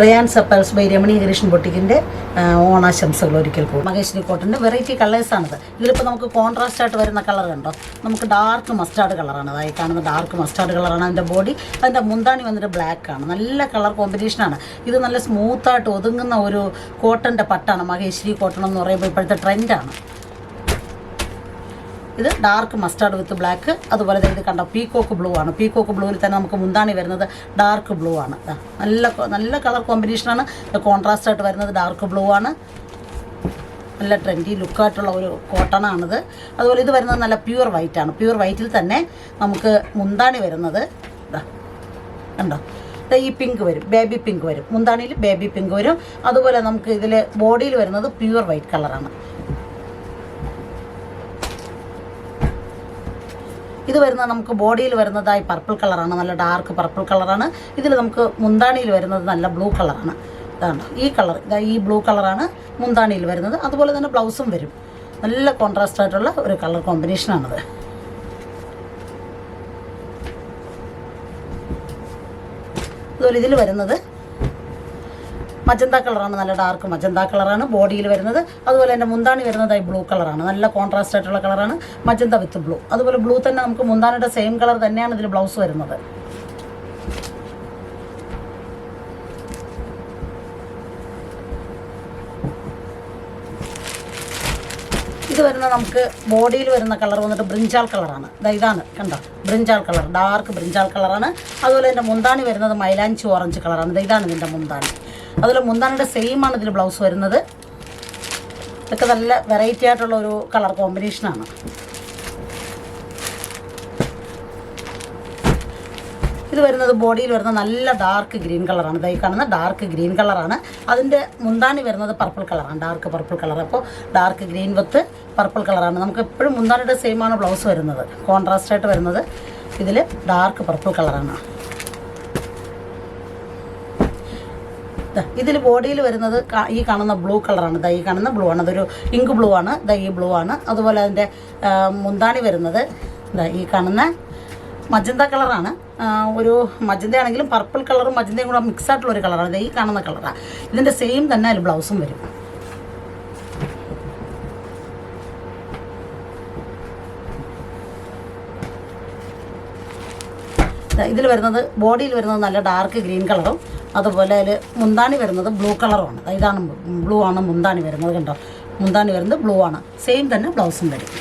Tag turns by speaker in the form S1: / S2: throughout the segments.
S1: Ryan സപ്പൽസ് by Ramani Hareeshan ബൊട്ടിക്കിൻ്റെ ഓണാശംസകൾ ഒരിക്കൽ കൂടി. മഹേശ്വരി കോട്ടൻ്റെ വെറൈറ്റി കളേഴ്സാണിത്. ഇതിലിപ്പോൾ നമുക്ക് കോൺട്രാസ്റ്റ് ആയിട്ട് വരുന്ന കളർ കണ്ടോ, നമുക്ക് ഡാർക്ക് മസ്റ്റാർഡ് കളറാണ്. അതായി കാണുന്ന ഡാർക്ക് മസ്റ്റാർഡ് കളറാണ് അതിൻ്റെ ബോഡി. അതിൻ്റെ മുന്താണി വന്നിട്ട് ബ്ലാക്ക് ആണ്. നല്ല കളർ കോമ്പിനേഷനാണ്. ഇത് നല്ല സ്മൂത്തായിട്ട് ഒതുങ്ങുന്ന ഒരു കോട്ടൻ്റെ പട്ടാണ്. മഹേശ്വരി കോട്ടൺ എന്ന് പറയുമ്പോൾ ഇപ്പോഴത്തെ ട്രെൻഡാണ്. ഇത് ഡാർക്ക് മസ്റ്റാർഡ് വിത്ത് ബ്ലാക്ക്. അതുപോലെ ഇത് കണ്ടോ പീക്കോക്ക് ബ്ലൂ ആണ്. പീക്കോക്ക് ബ്ലൂവിൽ തന്നെ നമുക്ക് മുന്താണി വരുന്നത് ഡാർക്ക് ബ്ലൂ ആണ്. നല്ല കളർ കോമ്പിനേഷനാണ്. കോൺട്രാസ്റ്റ് ആയിട്ട് വരുന്നത് ഡാർക്ക് ബ്ലൂ ആണ്. നല്ല ട്രെൻഡി ലുക്കായിട്ടുള്ള ഒരു കോട്ടണാണിത്. അതുപോലെ ഇത് വരുന്നത് നല്ല പ്യുവർ വൈറ്റ് ആണ്. പ്യുവർ വൈറ്റിൽ തന്നെ നമുക്ക് മുന്താണി വരുന്നത് കണ്ടോ, ഈ പിങ്ക് വരും, ബേബി പിങ്ക് വരും. മുന്താണിയിൽ ബേബി പിങ്ക് വരും. അതുപോലെ നമുക്ക് ഇതിൽ ബോഡിയിൽ വരുന്നത് പ്യുവർ വൈറ്റ് കളറാണ്. ഇത് വരുന്നത് നമുക്ക് ബോഡിയിൽ വരുന്നതായി പർപ്പിൾ കളറാണ്. നല്ല ഡാർക്ക് പർപ്പിൾ കളറാണ്. ഇതിൽ നമുക്ക് മുന്താണിയിൽ വരുന്നത് നല്ല ബ്ലൂ കളറാണ്. ഇതാണ് ഈ കളർ. ഈ ബ്ലൂ കളറാണ് മുന്താണിയിൽ വരുന്നത്. അതുപോലെ തന്നെ ബ്ലൗസും വരും. നല്ല കോൺട്രാസ്റ്റ് ആയിട്ടുള്ള ഒരു കളർ കോമ്പിനേഷനാണിത്. അതുപോലെ ഇതിൽ വരുന്നത് മജന്ത കളറാണ്. നല്ല ഡാർക്ക് മജന്ത കളറാണ് ബോഡിയിൽ വരുന്നത്. അതുപോലെ തന്നെ മുന്താണി വരുന്നതായി ബ്ലൂ കളറാണ്. നല്ല കോൺട്രാസ്റ്റ് ആയിട്ടുള്ള കളറാണ് മജന്ത വിത്ത് ബ്ലൂ. അതുപോലെ ബ്ലൂ തന്നെ നമുക്ക് മുന്താണിയുടെ സെയിം കളർ തന്നെയാണ് ഇതിൽ ബ്ലൗസ് വരുന്നത്. ഇത് വരുന്ന നമുക്ക് ബോഡിയിൽ വരുന്ന കളർ വന്നിട്ട് ബ്രിഞ്ചാൾ കളറാണ്. ഇതാണ് കണ്ടോ, ബ്രിഞ്ചാൾ കളർ, ഡാർക്ക് ബ്രിഞ്ചാൾ കളറാണ്. അതുപോലെ എൻ്റെ മുന്താണി വരുന്നത് മൈലാഞ്ചി ഓറഞ്ച് കളറാണ്. ഇതാണ് ഇതിൻ്റെ മുന്താണി. അതുപോലെ മുന്താണിയുടെ സെയിം ആണ് ഇതിൽ ബ്ലൗസ് വരുന്നത്. ഇതൊക്കെ നല്ല വെറൈറ്റി ആയിട്ടുള്ള ഒരു കളർ കോമ്പിനേഷനാണ്. ഇത് വരുന്നത് ബോഡിയിൽ വരുന്ന നല്ല ഡാർക്ക് ഗ്രീൻ കളറാണ്. ഇതായി കാണുന്ന ഡാർക്ക് ഗ്രീൻ കളറാണ്. അതിൻ്റെ മുന്താണി വരുന്നത് പർപ്പിൾ കളറാണ്, ഡാർക്ക് പർപ്പിൾ കളർ. അപ്പോൾ ഡാർക്ക് ഗ്രീൻ വിത്ത് പർപ്പിൾ കളറാണ്. നമുക്ക് എപ്പോഴും മുന്താണിയുടെ സെയിം ആണ് ബ്ലൗസ് വരുന്നത്. കോൺട്രാസ്റ്റ് ആയിട്ട് വരുന്നത് ഇതിൽ ഡാർക്ക് പർപ്പിൾ കളറാണ്. ഇതിൽ ബോഡിയിൽ വരുന്നത് ഈ കാണുന്ന ബ്ലൂ കളറാണ്. ഈ കാണുന്ന ബ്ലൂ ആണ്. അതൊരു ഇങ്ക് ബ്ലൂ ആണ്. ഈ ബ്ലൂ ആണ്. അതുപോലെ അതിൻ്റെ മുന്താണി വരുന്നത് ഈ കാണുന്ന മജന്ത കളറാണ്. ഒരു മജന്ത ആണെങ്കിലും പർപ്പിൾ കളറും മജന്തയും കൂടെ മിക്സ് ആയിട്ടുള്ള ഒരു കളറാണ്. ഈ കാണുന്ന കളറാണ്. ഇതിൻ്റെ സെയിം തന്നെ അതിൽ ബ്ലൗസും വരും. ഇതിൽ വരുന്നത് ബോഡിയിൽ വരുന്നത് നല്ല ഡാർക്ക് ഗ്രീൻ കളറും അതുപോലെ അതിൽ മുന്താണി വരുന്നത് ബ്ലൂ കളറുമാണ്. ഇതാണ് ബ്ലൂ ആണ് മുന്താണി വരുന്നത്. കണ്ടോ, മുന്താണി വരുന്നത് ബ്ലൂ ആണ്. സെയിം തന്നെ ബ്ലൗസും വരും.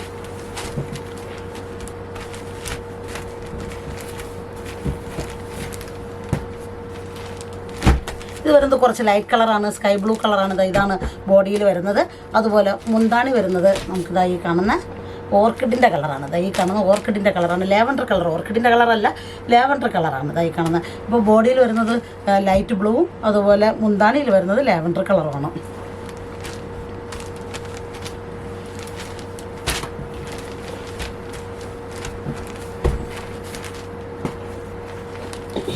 S1: ഇത് വരുന്നത് കുറച്ച് ലൈറ്റ് കളറാണ്, സ്കൈ ബ്ലൂ കളറാണ്. ഇതാണ് ബോഡിയിൽ വരുന്നത്. അതുപോലെ മുന്താണി വരുന്നത് നമുക്ക് ഈ കാണുന്ന ഓർക്കിഡിൻ്റെ കളറാണ്. ഈ കാണുന്ന ഓർക്കിഡിൻ്റെ കളറാണ്. ലാവൻഡർ കളർ, ഓർക്കിഡിൻ്റെ കളറല്ല, ലാവൻഡർ കളറാണ് ഈ കാണുന്നത്. ഇപ്പോൾ ബോഡിയിൽ വരുന്നത് ലൈറ്റ് ബ്ലൂവും അതുപോലെ മുന്താണിയിൽ വരുന്നത് ലാവൻഡർ കളറുമാണ്.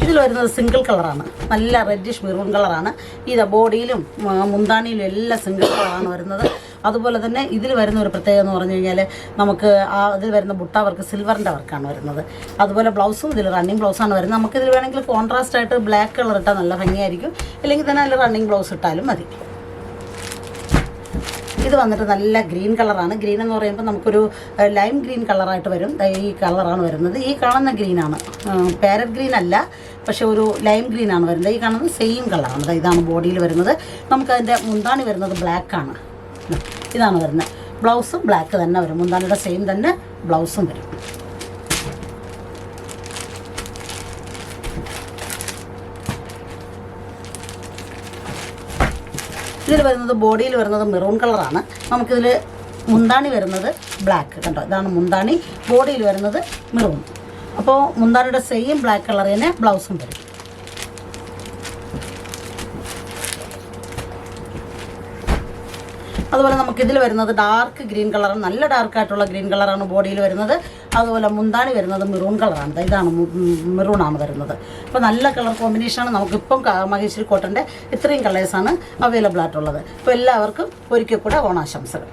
S1: ഇതിൽ വരുന്നത് സിംഗിൾ കളറാണ്. നല്ല റെഡിഷ് മെറൂൺ കളറാണ്. ഇത് ബോഡിയിലും മുന്താണിയിലും എല്ലാം സിംഗിൾ കളറാണ് വരുന്നത്. അതുപോലെ തന്നെ ഇതിൽ വരുന്ന ഒരു പ്രത്യേകത എന്ന് പറഞ്ഞു കഴിഞ്ഞാൽ നമുക്ക് ഇതിൽ വരുന്ന ബുട്ട വർക്ക് സിൽവറിൻ്റെ വർക്കാണ് വരുന്നത്. അതുപോലെ ബ്ലൗസും ഇതിൽ റണ്ണിങ് ബ്ലൗസാണ് വരുന്നത്. നമുക്കിതിൽ വേണമെങ്കിൽ കോൺട്രാസ്റ്റ് ആയിട്ട് ബ്ലാക്ക് കളർ ഇട്ടാൽ നല്ല ഭംഗിയായിരിക്കും. അല്ലെങ്കിൽ തന്നെ അതിൽ റണ്ണിങ് ബ്ലൗസ് ഇട്ടാലും മതി. ഇത് വന്നിട്ട് നല്ല ഗ്രീൻ കളറാണ്. ഗ്രീൻ എന്ന് പറയുമ്പോൾ നമുക്കൊരു ലൈം ഗ്രീൻ കളറായിട്ട് വരും. ഈ കളറാണ് വരുന്നത്. ഈ കാണുന്ന ഗ്രീനാണ്, പാരറ്റ് ഗ്രീൻ അല്ല, പക്ഷേ ഒരു ലൈം ഗ്രീനാണ് വരുന്നത്. ഈ കാണുന്നത് സെയിം കളറാണ്. ഇതാണ് ബോഡിയിൽ വരുന്നത്. നമുക്കതിൻ്റെ മുന്താണി വരുന്നത് ബ്ലാക്കാണ്. ഇതാണ് വരുന്നത്. ബ്ലൗസും ബ്ലാക്ക് തന്നെ വരും. മുന്താണിയുടെ സെയിം തന്നെ ബ്ലൗസും വരും. ഇതിൽ വരുന്നത് ബോഡിയിൽ വരുന്നത് മെറൂൺ കളറാണ്. നമുക്കിതിൽ മുന്താണി വരുന്നത് ബ്ലാക്ക്. കണ്ടോ, ഇതാണ് മുന്താണി. ബോഡിയിൽ വരുന്നത് മെറൂൺ. അപ്പോൾ മുന്താണിയുടെ സെയിം ബ്ലാക്ക് കളർ തന്നെ ബ്ലൗസും വരും. അതുപോലെ നമുക്കിതിൽ വരുന്നത് ഡാർക്ക് ഗ്രീൻ കളറാണ്. നല്ല ഡാർക്കായിട്ടുള്ള ഗ്രീൻ കളറാണ് ബോഡിയിൽ വരുന്നത്. അതുപോലെ മുന്താണി വരുന്നത് മെറൂൺ കളറാണ്. ഇതാണ് മെറൂണാണ് വരുന്നത്. അപ്പോൾ നല്ല കളർ കോമ്പിനേഷനാണ്. നമുക്കിപ്പം മഹേശ്വരി കോട്ടൻ്റെ ഇത്രയും കളേഴ്സാണ് അവൈലബിൾ ആയിട്ടുള്ളത്. അപ്പോൾ എല്ലാവർക്കും ഒരിക്കൽ കൂടെ ഓണാശംസകൾ.